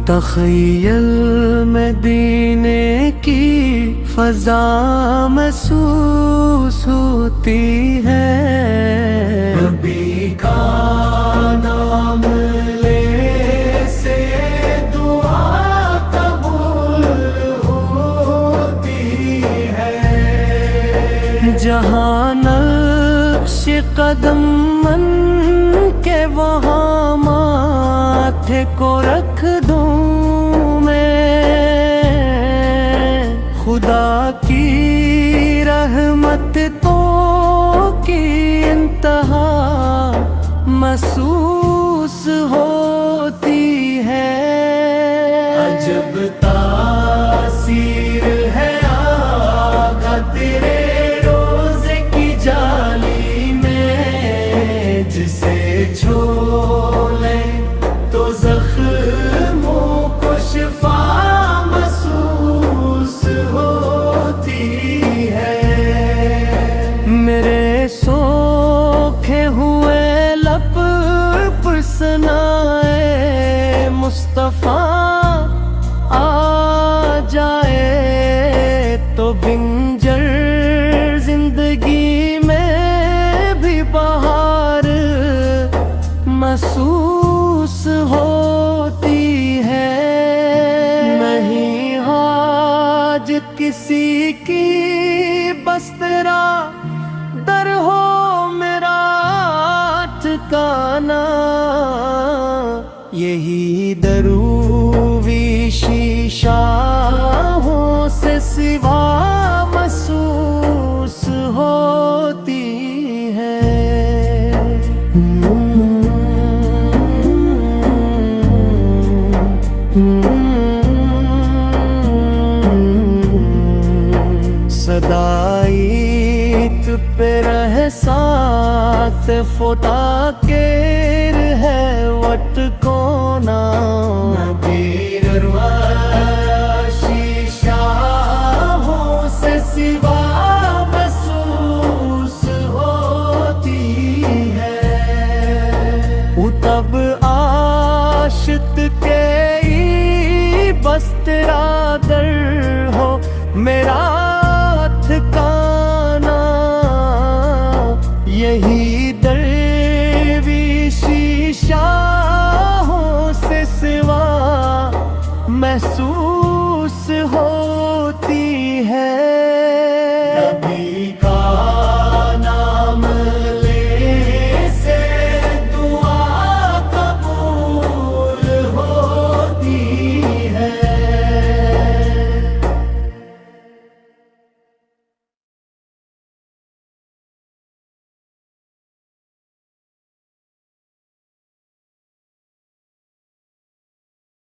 تخیل مدینے کی فضا محسوس ہوتی ہے، نبی کا نام لے سے دعا قبول ہوتی ہے، جہاں نقش قدم من کے وہاں ماتھے کو رکھ دوں میں، خدا کی رحمت تو کی انتہا محسوس ہوتی ہے، عجب تاثیر ہے آقا تیرے روزے کی جالی میں، جسے چھو لے تو زخموں کو شفا محسوس ہوتی ہے، میرے سوکھے ہوئے لب پر ثنائے مصطفیٰ آ جائے تو بنجر زندگی میں بھی بہار محسوس ہوتی ہے، نہیں حاجت کسی کی بس تیرا در ہو میرا ٹھکانا، یہی درویشی شاہوں سے سوا محسوس ہوتی ہے، صدائیت پہ رہ ساتھ فوٹا کیر ہے وٹ کونا، نبیر رواشی شاہوں سے سوا محسوس ہوتی ہے، تب عاشق کے بس تیرا در ہو میرا ٹھکانا، یہی درویشی شاہوں سے سوا محسوس